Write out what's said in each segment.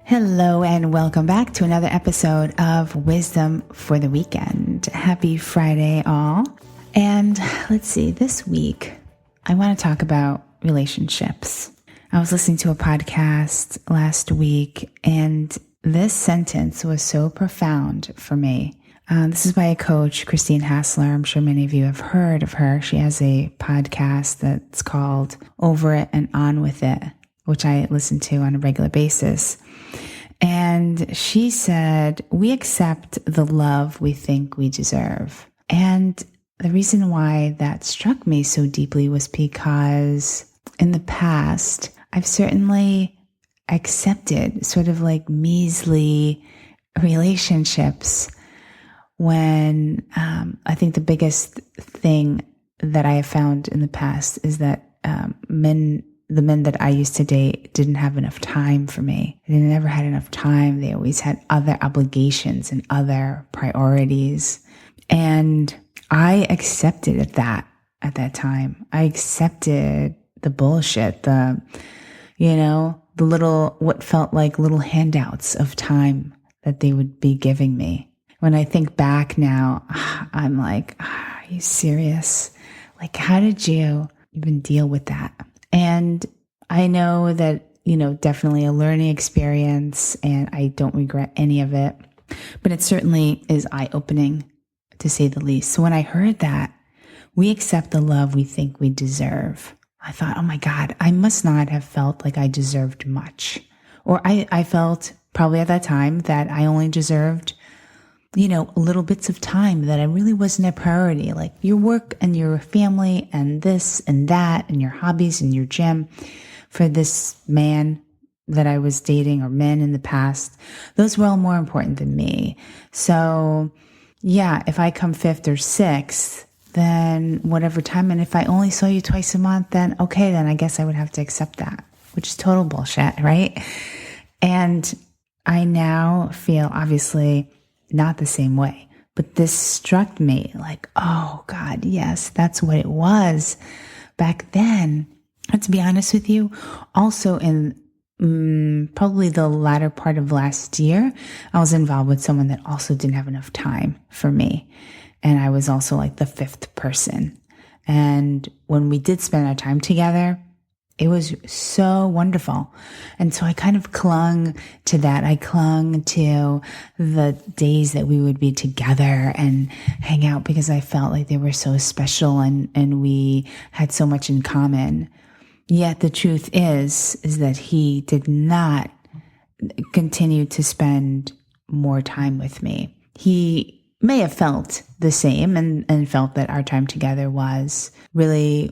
Hello and welcome back to another episode of Wisdom for the Weekend. Happy Friday, all. And let's see, this week I want to talk about relationships. I was listening to a podcast last week and this sentence was so profound for me. This is by a coach, Christine Hassler. I'm sure many of you have heard of her. She has a podcast that's called Over It and On With It, which I listen to on a regular basis. And she said, we accept the love we think we deserve. And the reason why that struck me so deeply was because in the past, I've certainly accepted sort of like measly relationships when I think the biggest thing that I have found in the past is that the men that I used to date didn't have enough time for me. They never had enough time. They always had other obligations and other priorities. And I accepted that at that time. I accepted the bullshit, the little, what felt like little handouts of time that they would be giving me. When I think back now, I'm like, are you serious? Like, how did you even deal with that? And I know that, definitely a learning experience and I don't regret any of it, but it certainly is eye-opening to say the least. So when I heard that, we accept the love we think we deserve, I thought, oh my God, I must not have felt like I deserved much. Or I felt probably at that time that I only deserved little bits of time, that I really wasn't a priority, like your work and your family and this and that and your hobbies and your gym for this man that I was dating or men in the past. Those were all more important than me. So yeah, if I come fifth or sixth, then whatever time. And if I only saw you twice a month, then okay, then I guess I would have to accept that, which is total bullshit, right? And I now feel obviously not the same way, but this struck me like, oh God, yes, that's what it was back then. And to be honest with you, also in probably the latter part of last year, I was involved with someone that also didn't have enough time for me. And I was also like the fifth person. And when we did spend our time together, it was so wonderful. And so I kind of clung to that. I clung to the days that we would be together and hang out because I felt like they were so special and we had so much in common. Yet the truth is that he did not continue to spend more time with me. He may have felt the same and felt that our time together was really,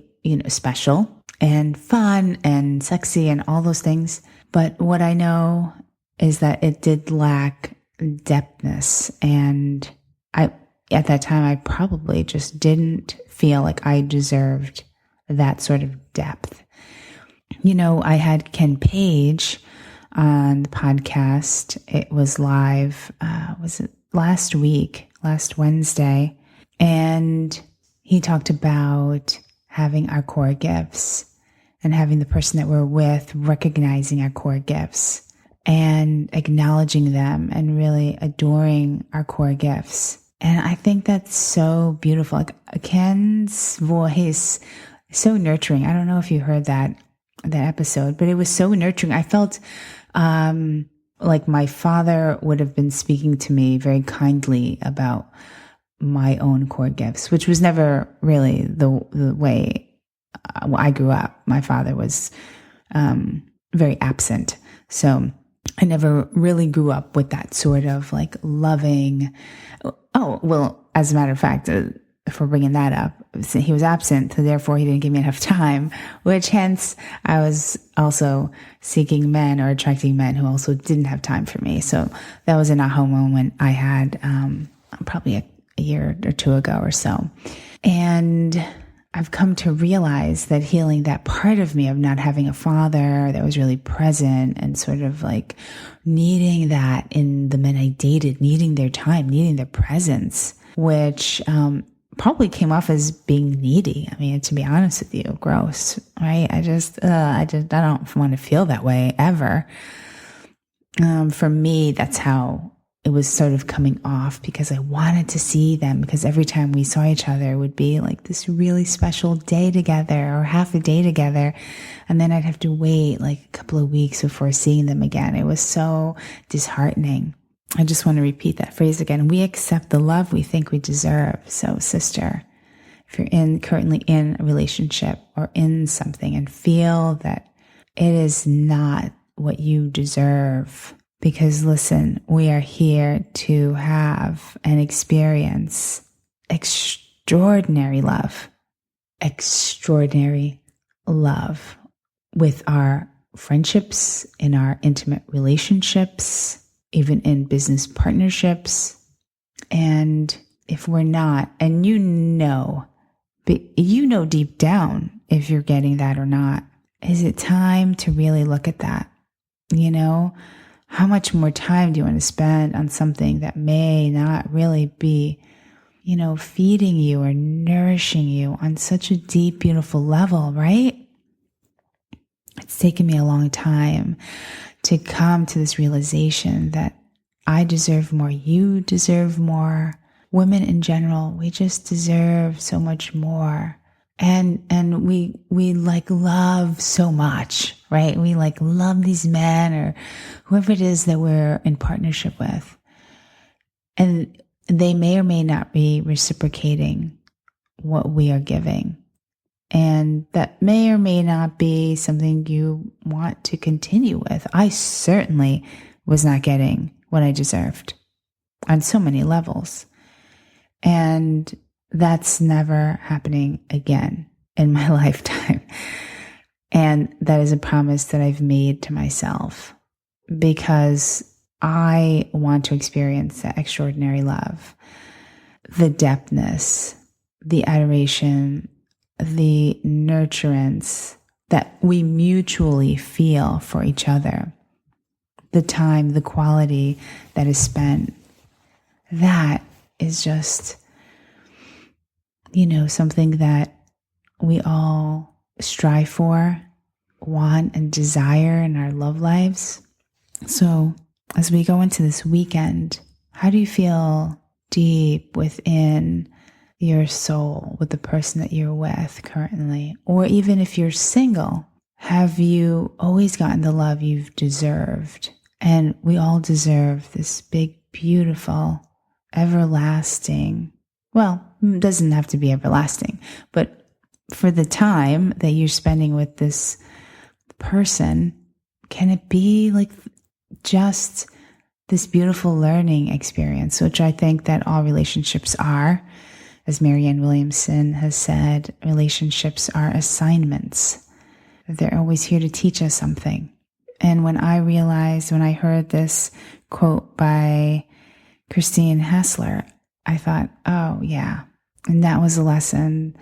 special and fun and sexy and all those things. But what I know is that it did lack depthness. And at that time, I probably just didn't feel like I deserved that sort of depth. I had Ken Page on the podcast. It was live, was it last Wednesday? And he talked about having our core gifts and having the person that we're with recognizing our core gifts and acknowledging them and really adoring our core gifts. And I think that's so beautiful. Like Ken's voice is so nurturing. I don't know if you heard that episode, but it was so nurturing. I felt like my father would have been speaking to me very kindly about my own core gifts, which was never really the way I grew up. My father was very absent. So I never really grew up with that sort of like loving. Oh, well, as a matter of fact, if we're bringing that up, he was absent, so therefore he didn't give me enough time, which hence I was also seeking men or attracting men who also didn't have time for me. So that was an aha moment I had probably a year or two ago or so. And I've come to realize that healing that part of me of not having a father that was really present and sort of like needing that in the men I dated, needing their time, needing their presence, which probably came off as being needy. I mean, to be honest with you, gross, right? I don't want to feel that way ever. For me, that's how it was sort of coming off, because I wanted to see them, because every time we saw each other, it would be like this really special day together or half a day together. And then I'd have to wait like a couple of weeks before seeing them again. It was so disheartening. I just want to repeat that phrase again. We accept the love we think we deserve. So, sister, if you're currently in a relationship or in something and feel that it is not what you deserve, because listen, we are here to have and experience extraordinary love with our friendships, in our intimate relationships, even in business partnerships. And if we're not, and you know deep down if you're getting that or not, is it time to really look at that? How much more time do you want to spend on something that may not really be, feeding you or nourishing you on such a deep, beautiful level, right? It's taken me a long time to come to this realization that I deserve more, you deserve more. Women in general, we just deserve so much more. And we like love so much, right? We like love these men or whoever it is that we're in partnership with. And they may or may not be reciprocating what we are giving. And that may or may not be something you want to continue with. I certainly was not getting what I deserved on so many levels. And that's never happening again in my lifetime. And that is a promise that I've made to myself, because I want to experience that extraordinary love, the depthness, the adoration, the nurturance that we mutually feel for each other, the time, the quality that is spent. That is just, something that we all strive for, want, and desire in our love lives. So as we go into this weekend, how do you feel deep within your soul with the person that you're with currently? Or even if you're single, have you always gotten the love you've deserved? And we all deserve this big, beautiful, everlasting, well, it doesn't have to be everlasting, but for the time that you're spending with this person, can it be like just this beautiful learning experience, which I think that all relationships are. As Marianne Williamson has said, relationships are assignments. They're always here to teach us something. And when I heard this quote by Christine Hassler, I thought, oh yeah. And that was a lesson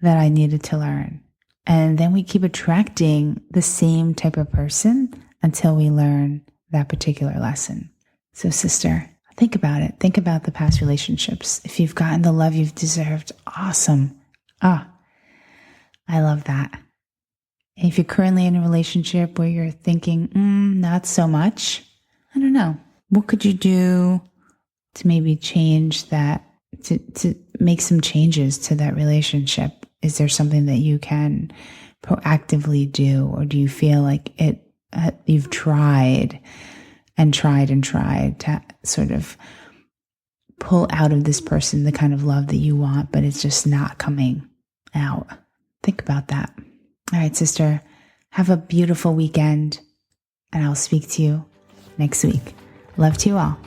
that I needed to learn. And then we keep attracting the same type of person until we learn that particular lesson. So sister, think about it. Think about the past relationships. If you've gotten the love you've deserved, awesome. I love that. And if you're currently in a relationship where you're thinking, not so much, I don't know. What could you do to maybe change that, to make some changes to that relationship? Is there something that you can proactively do? Or do you feel like you've tried to sort of pull out of this person the kind of love that you want, but it's just not coming out? Think about that. All right, sister, have a beautiful weekend, and I'll speak to you next week. Love to you all.